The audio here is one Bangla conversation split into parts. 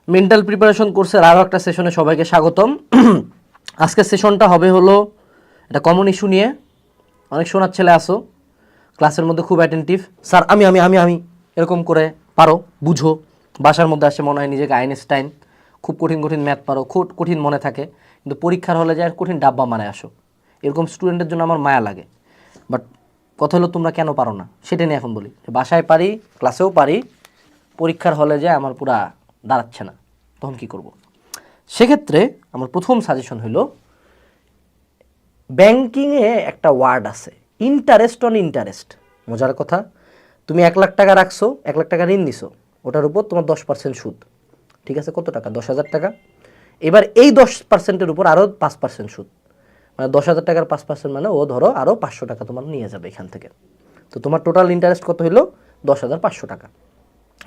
মেন্টাল প্রিপারেশন কোর্সের আরও একটা সেশনে সবাইকে স্বাগতম। আজকের সেশনটা হবে হলো একটা কমন ইস্যু নিয়ে। অনেক শোনার ছেলে আসো, ক্লাসের মধ্যে খুব অ্যাটেন্টিভ, স্যার আমি আমি আমি আমি এরকম করে পারো, বুঝো, বাসার মধ্যে আসে মনে হয় নিজেকে আইনস্টাইন, খুব কঠিন কঠিন ম্যাথ পারো, খুব কঠিন মনে থাকে, কিন্তু পরীক্ষার হলে যায় কঠিন ডাব্বা মারে আসো। এরকম স্টুডেন্টের জন্য আমার মায়া লাগে। বাট কথা হলো তোমরা কেন পারো না সেটা নিয়ে এখন বলি। বাসায় পারি, ক্লাসেও পারি, পরীক্ষার হলে যায় আমার পুরা দাঁড়াচ্ছে না, তখন কী করব? সেক্ষেত্রে আমার প্রথম সাজেশন হলো, ব্যাংকিংয়ে একটা ওয়ার্ড আছে ইন্টারেস্ট অন ইন্টারেস্ট। মজার কথা, তুমি 1,00,000 টাকা রাখছো, 1,00,000 টাকা ঋণ নিছো, ওটার উপর তোমার 10% সুদ। ঠিক আছে, কত টাকা? 10,000 টাকা। এবার এই 10%-এর উপর আরও 5% সুদ, মানে 10,000 টাকার 5% মানে ও ধরো আরও 500 টাকা তোমার নিয়ে যাবে এখান থেকে। তো তোমার টোটাল ইন্টারেস্ট কত হলো? 10,500 টাকা।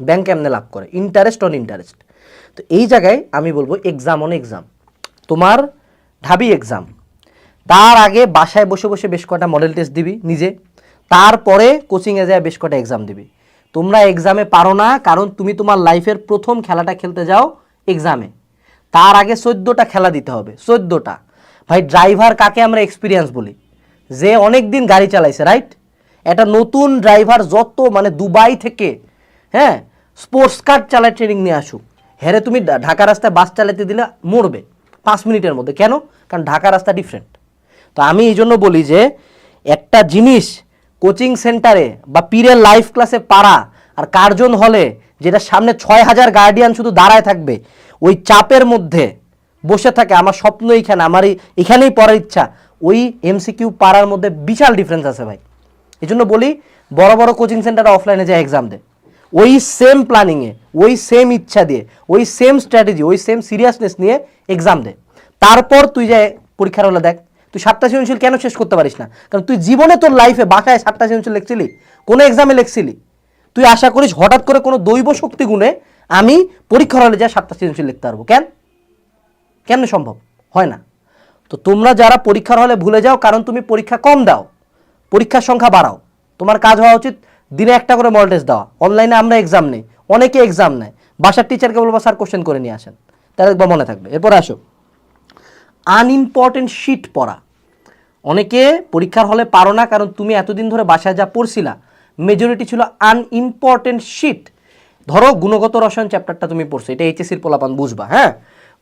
ব্যাংক এমনি লাভ করে ইন্টারেস্ট অন ইন্টারেস্ট। তো এই জায়গায় আমি বলবো এক্সাম অন এক্সাম। তোমার ঢাবি এক্সাম, তার আগে বাসায় বসে বসে বেশ কটা মডেল টেস্ট দিবি নিজে, তারপরে কোচিংয়ে যায় বেশ কটা এক্সাম দিবি। তোমরা এক্সামে পারো না কারণ তুমি তোমার লাইফের প্রথম খেলাটা খেলতে যাও এক্সামে। তার আগে 14টা খেলা দিতে হবে, 14টা। ভাই ড্রাইভার কাকে আমরা এক্সপিরিয়েন্স বলি? যে অনেক দিন গাড়ি চালাইছে, রাইট? একটা নতুন ড্রাইভার যত মানে দুবাই থেকে স্পোর্টস কার চালায় ট্রেনিং নিয়ে আসুক, হেরে তুমি ঢাকা রাস্তায় বাস চালাতে দিলে মরবে 5 মিনিটের মধ্যে। কেন? কারণ ঢাকা রাস্তা ডিফারেন্ট। তো আমি এই জন্য বলি যে একটা জিনিস কোচিং সেন্টারে বা পীরের লাইভ ক্লাসে পারা আর কার্জন হলে, যেটা সামনে 6,000 গার্ডিয়ান শুধু দাঁড়ায় থাকবে, ওই চাপের মধ্যে বসে থাকে, আমার স্বপ্ন এইখানে, আমার এখানেই পড়ার ইচ্ছা, ওই এমসিকিউ পারার মধ্যে বিশাল ডিফারেন্স আছে ভাই। এই জন্য বলি বড় বড় কোচিং সেন্টারে অফলাইনে যায় এক্সাম দে, ওই সেম প্ল্যানিংয়ে, ওই সেম ইচ্ছা দিয়ে, ওই সেম স্ট্র্যাটেজি, ওই সেম সিরিয়াসনেস নিয়ে এক্সাম দে। তারপর তুই যে পরীক্ষার হলে দেখ, তুই 7টা সৃজনশীল কেন শেষ করতে পারিস না? কারণ তুই জীবনে তোর লাইফে বাসায় 7টা সৃজনশীল লিখছিলি, কোনো এক্সামে লিখছিলি? তুই আশা করিস হঠাৎ করে কোনো দৈব শক্তি গুণে আমি পরীক্ষার হলে যা 7টা সৃজনশীল লিখতে পারবো? কেন সম্ভব হয় না। তো তোমরা যারা পরীক্ষার হলে ভুলে যাও কারণ তুমি পরীক্ষা কম দাও, পরীক্ষার সংখ্যা বাড়াও। তোমার কাজ হওয়া উচিত দিনে একটা করে মডেল টেস্ট দেওয়া। অনলাইনে আমরা এক্সাম নেই, অনেকে এক্সাম নেয়, বাসার টিচারকে বলবো স্যার কোশ্চেন করে নিয়ে আসেন, তাহলে একবার মনে থাকবে। এরপরে আসো আনইম্পর্টেন্ট শিট পড়া। অনেকে পরীক্ষার হলে পারো না কারণ তুমি এতদিন ধরে বাসায় যা পড়ছিলা মেজরিটি ছিল আনইম্পর্টেন্ট শিট। ধরো গুণগত রসায়ন চ্যাপ্টারটা তুমি পড়ছো, এটা এইচএসসির পোলাপান বুঝবা,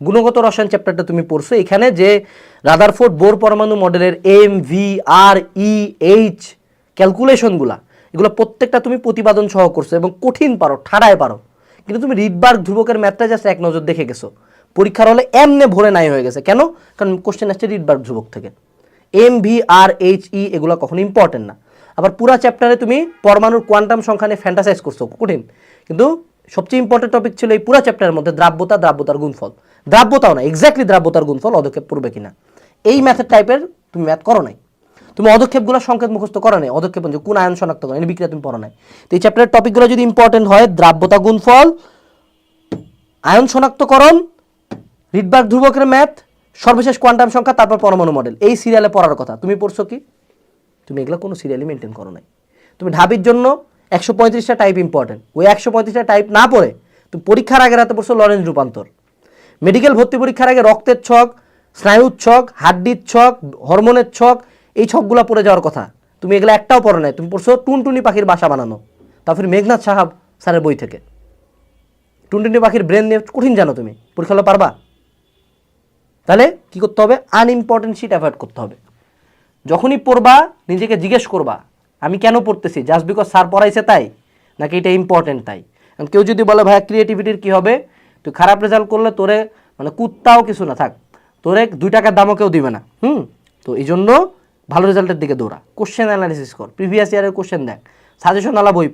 গুণগত রসায়ন চ্যাপ্টারটা তুমি পড়ছো, এখানে যে রাদারফোর্ড বোর পরমাণু মডেলের এম ভি আর ই এইচ ক্যালকুলেশনগুলা, এগুলো প্রত্যেকটা তুমি প্রতিপাদন সহ করছো এবং কঠিন পারো, ঠাড়ায় পারো। কিন্তু তুমি রিডবার্গ ধ্রুবকের ম্যাথটা জাস্ট এক নজর দেখে গেছো, পরীক্ষার হলে এমনে ভরে নাই হয়ে গেছে। কেন? কারণ কোশ্চেন আসছে রিডবার্গ ধ্রুবক থেকে। এম ভি আর এইচ ই এগুলো কখনো ইম্পর্টেন্ট না। আবার পুরা চ্যাপ্টারে তুমি পরমাণুর কোয়ান্টাম সংখ্যা নিয়ে ফ্যান্টাসাইজ করছো, কঠিন। কিন্তু সবচেয়ে ইম্পর্টেন্ট টপিক ছিল এই পুরা চ্যাপ্টারের মধ্যে দ্রাব্যতা, দ্রাব্যতার গুণফল, দ্রাব্যতাও না, এক্স্যাক্টলি দ্রাব্যতার গুণফল অদক্ষেপ পড়বে কিনা, এই ম্যাথের টাইপের তুমি ম্যাথ করো নাই। তুমি অদক্ষেপগুলো সংকেত মুখস্থ করো নাই, অদক্ষেপ কোন আয়ন শনাক্ত করো, এই বিক্রিয়া তুমি পড়ো নাই। তো এই চ্যাপ্টারের টপিকগুলো যদি ইম্পর্টেন্ট হয়, দ্রাব্যতা, গুণফল, আয়ন শনাক্তকরণ, রিডবার্গ ধ্রুবকের ম্যাথ, সর্বশেষ কোয়ান্টাম সংখ্যা, তারপর পরমাণু মডেল, এই সিরিয়ালে পড়ার কথা। তুমি পড়ছো কি? তুমি এগুলো কোনো সিরিয়ালি মেনটেন করো নাই। তুমি ঢাবির জন্য 135টা টাইপ ইম্পর্টেন্ট, ওই 135টা টাইপ না পড়ে তুমি পরীক্ষার আগে রাতে পড়ছো লরেন্জ রূপান্তর। মেডিকেল ভর্তি পরীক্ষার আগে রক্তের ছক, স্নায়ুর ছক, হাড্ডির ছক, হরমোনের ছক, এই ছকগুলো পড়ে যাওয়ার কথা। তুমি এগুলো একটাও পড়ো নাই। তুমি পড়ছো টুনটুনি পাখির বাসা বানানো, তারপরে মেঘনাথ সাহাব স্যারের বই থেকে। টুনটুনি পাখির ব্রেন নিয়ে কঠিন জানো তুমি, পরীক্ষা হলে পারবা? তাহলে কি করতে হবে? আনইম্পর্টেন্ট শিট অ্যাভয়েড করতে হবে। যখনই পড়বা নিজেকে জিজ্ঞেস করবা আমি কেন পড়তেছি, জাস্ট বিকজ স্যার পড়াইছে তাই, নাকি এটা ইম্পর্টেন্ট তাই। কারণ কেউ যদি বলে ভাইয়া ক্রিয়েটিভিটির কি হবে, তুই খারাপ রেজাল্ট করলে তোরে মানে কুত্তাও কিছু না থাক, তোরে 2 টাকার দামও কেউ দিবে না। তো এই জন্য ভালো রেজাল্টের দিকে দৌড়া, কোশ্চেন অ্যানালিসিস কর, প্রিভিয়াস ইয়ারের কোশ্চেন দেখ, সাজেশনওয়ালা বই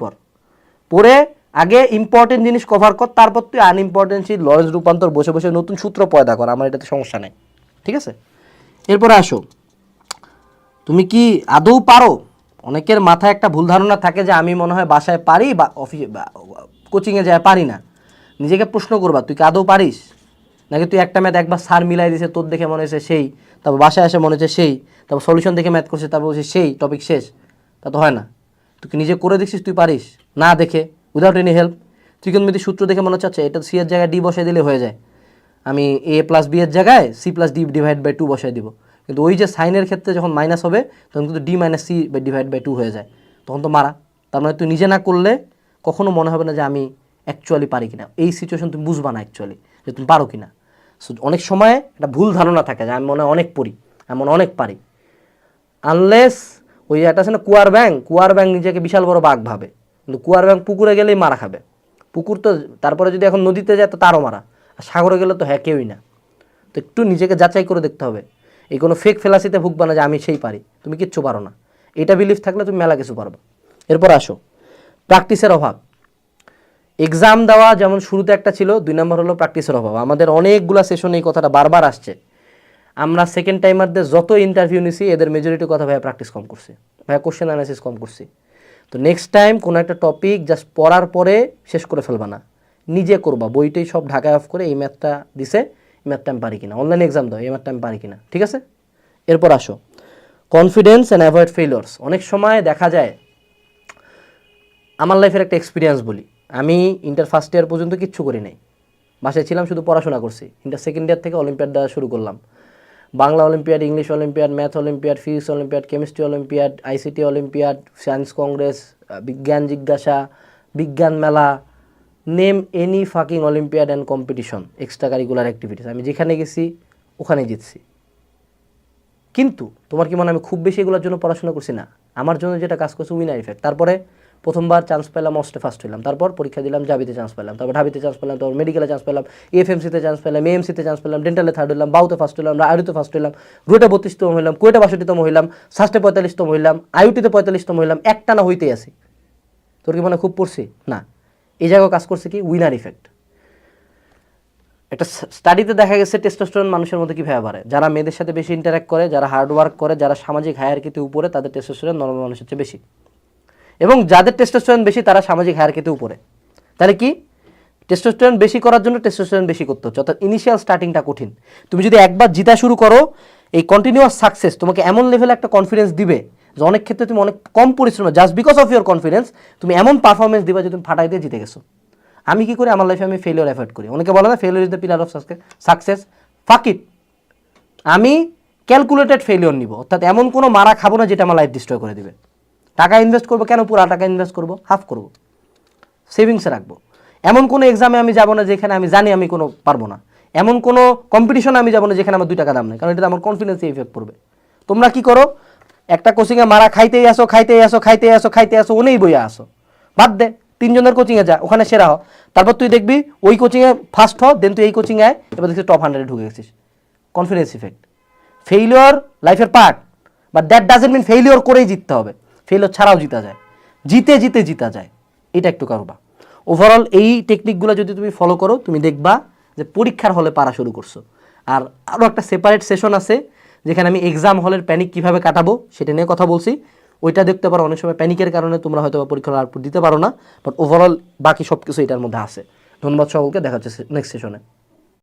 পড়ে আগে ইম্পর্টেন্ট জিনিস কভার কর, তারপর তুই আনইম্পর্টেন্ট সেই লরেন্স রূপান্তর বসে বসে নতুন সূত্র পয়দা কর, আমার এটাতে সমস্যা নেই। ঠিক আছে, এরপরে আসো তুমি কি আদৌ পারো। অনেকের মাথায় একটা ভুল ধারণা থাকে যে আমি মনে হয় বাসায় পারি বা অফিসে কোচিংয়ে যায় পারি না। নিজেকে প্রশ্ন করবা তুই কি আদৌ পারিস, নাকি তুই একটা ম্যাথ একবার স্যার মিলাই দিয়েছে, তোর দেখে মনে হয়েছে সেই, তারপর বাসায় এসে মনে হচ্ছে সেই, তারপর সলিউশন দেখে ম্যাথ করছে, তারপর বলছে সেই টপিক শেষ। তা তো হয় না। তুই কি নিজে করে দেখছিস তুই পারিস? না দেখে, উইদাউট এনি হেল্প। ত্রিকোণমিতির সূত্র দেখে মনে হচ্ছে আচ্ছা এটা সি এর জায়গায় ডি বসাই দিলে হয়ে যায়, আমি এ প্লাস বি এর জায়গায় C plus D divide by 2 বসাই দিব। কিন্তু ওই যে সাইনের ক্ষেত্রে যখন মাইনাস হবে তখন কিন্তু D minus C divide by 2 হয়ে যায়, তখন তো মারা। তার মানে তুই নিজে না করলে কখনো মনে হবে না যে আমি অ্যাকচুয়ালি পারি কিনা, এই সিচুয়েশন তুমি বুঝবা না অ্যাকচুয়ালি যে তুমি পারো কিনা। সো অনেক সময় একটা ভুল ধারণা থাকে যে আমি মনে হয় অনেক পড়ি, আমি মনে হয় অনেক পারি, আনলেস ওই যে একটা আছে না কুয়ার ব্যাং নিজেকে বিশাল বড় বাঘ ভাবে, কিন্তু কুয়ার ব্যাং পুকুরে গেলেই মারা খাবে। পুকুর তো তারপরে যদি এখন নদীতে যায় তো তারও মারা, আর সাগরে গেলে তো হ্যাঁ কেউই না। তো একটু নিজেকে যাচাই করে দেখতে হবে, এই কোনো ফেক ফেলাসিতে ভুগবা না যে আমি সেই পারি, তুমি কিচ্ছু পারো না। এটা বিলিফ থাকলে তুমি মেলা কিছু পারবা। এরপর আসো প্র্যাকটিসের অভাব। এক্সাম দেওয়া যেমন শুরুতে একটা ছিল, 2 নম্বর হলো প্র্যাকটিসের অভাব। আমাদের অনেকগুলো সেশনে এই কথাটা বারবার আসছে, আমরা সেকেন্ড টাইমারদের যত ইন্টারভিউ নিছি এদের মেজরিটি কথা ভাইয়া প্র্যাকটিস কম করছি, ভাইয়া কোশ্চেন অ্যানালাইসিস কম করছি। তো নেক্সট টাইম কোনো একটা টপিক জাস্ট পড়ার পরে শেষ করে ফেলবা না, নিজে করবা, বইটাই সব ঢাকায় অফ করে এই ম্যাথটা দিছে, এই ম্যাথটা আমি পারি কিনা, অনলাইনে এক্সাম দাও এই ম্যাথটা আমি পারি কিনা, ঠিক আছে। এরপর আসো কনফিডেন্স অ্যান্ড অ্যাভয়েড ফেইলিওরস। অনেক সময় দেখা যায়, আমার লাইফের একটা এক্সপিরিয়েন্স বলি, আমি ইন্টার ফার্স্ট ইয়ার পর্যন্ত কিচ্ছু করি নাই, বাসায় ছিলাম, শুধু পড়াশোনা করছি। ইন্টার সেকেন্ড ইয়ার থেকে অলিম্পিয়াড দেওয়া শুরু করলাম, Bangla olympiad, English olympiad, math olympiad, physics olympiad, chemistry olympiad, ICT olympiad, science Congress, বিজ্ঞান জিজ্ঞাসা, বিজ্ঞান মেলা, name any fucking olympiad and competition, extra curricular activities, আমি যেখানে গেছি ওখানে জিতছি। কিন্তু তোমার কি মনে হয় আমি খুব বেশি এগুলোর জন্য পড়াশোনা করছি? না, আমার জন্য যেটা কাজ করছে উইনার ইফেক্ট। তারপরে প্রথমবার চান্স পেলাম, অস্টে ফার্স্ট হইলাম, তারপর পরীক্ষা দিলাম, জাবিতে চান্স পেলাম, তারপর ঢাবিতে চান্স পেলাম, তারপর মেডিকেলে চান্স পেলাম, এফএমসিতে চান্স পেলাম, এএমসিতে চান্স পেলাম, ডেন্টালে থার্ড হইলাম, বাউতে ফার্স্ট হইলাম, আয়ুতে ফার্স্ট হইলাম, রুয়েটে 32তম হইলাম, কুয়েটে 62তম হইলাম, সাস্টে 45তম হইলাম, আইউটিতে 45তম হইলাম, একটানা হইতেই আসি। তোর কি মনে খুব পড়ছি? না, এই জায়গায় কাজ করছে কি উইনার ইফেক্ট। একটা স্টাডিতে দেখা গেছে টেস্টোস্টেরন মানুষের মধ্যে কীভাবে বাড়ে, যারা মেয়েদের সাথে বেশি ইন্টারাক্ট করে, যারা হার্ড ওয়ার্ক করে, যারা সামাজিক হায়ারকিতে উপরে, তাদের টেস্টোস্টেরন নরমাল মানুষের চেয়ে বেশি, এবং যাদের টেস্টোস্টেরন বেশি তারা সামাজিক হায়ারকিতে উপরে। তাহলে কি টেস্টোস্টেরন বেশি করার জন্য টেস্টোস্টেরন বেশি করতে হচ্ছে, অর্থাৎ ইনিশিয়াল স্টার্টিংটা কঠিন। তুমি যদি একবার জিতা শুরু করো, এই কন্টিনিউয়াস সাকসেস তোমাকে এমন লেভেলে একটা কনফিডেন্স দিবে যে অনেক ক্ষেত্রে তুমি অনেক কম পরিশ্রম, just because of your confidence তুমি এমন পারফরমেন্স দিবা যে তুমি ফাটাই দিয়ে জিতে গেছো। আমি কি করি আমার লাইফে, আমি ফেলিওর অ্যাভয়েড করি। অনেকে বলে না failure is the pillar of success, ফাক ইট। আমি ক্যালকুলেটেড ফেলিওর নিব, অর্থাৎ এমন কোনো মারা খাবো না যেটা আমার লাইফ ডিস্ট্রয় করে দিবে। টাকা ইনভেস্ট করবো, কেন পুরো টাকা ইনভেস্ট করবো, হাফ করবো, সেভিংসে রাখবো। এমন কোনো এক্সামে আমি যাবো না যেখানে আমি জানি আমি কোনো পারবো না, এমন কোনো কম্পিটিশনে আমি যাবো না যেখানে আমার 2 টাকা দাম নেই, কারণ এটা আমার কনফিডেন্সে ইফেক্ট পড়বে। তোমরা কি করো, একটা কোচিংয়ে মারা খাইতেই আসো, ওনেই বইয়া আসো, বাদ দে 3 জনের কোচিংয়ে যা, ওখানে সেরা হ, তারপর তুই দেখবি ওই কোচিংয়ে ফার্স্ট হ, দেন তুই এই কোচিংয়ে আয়, এবার দেখছিস টপ 100-এ ঢুকে গেছিস। Confidence effect. ফেইলিওর লাইফের পার্ট, but that doesn't mean failure করেই জিততে হবে, ফেইলিওর ছাড়াও জিতা যায়, জিতা যায়, এটা একটু করবা। ওভারঅল এই টেকনিকগুলো যদি তুমি ফলো করো, তুমি দেখবা যে পরীক্ষার হলে পারা শুরু করছো। আর আরও একটা সেপারেট সেশন আছে যেখানে আমি এক্সাম হলের প্যানিক কীভাবে কাটাবো সেটা নিয়ে কথা বলছি, ওইটা দেখতে পারো। অনেক সময় প্যানিকের কারণে তোমরা হয়তো পরীক্ষার আউটপুট দিতে পারো না, বাট ওভারঅল বাকি সব কিছু এটার মধ্যে আছে। ধন্যবাদ সকলকে, দেখা হচ্ছে নেক্সট সেশনে।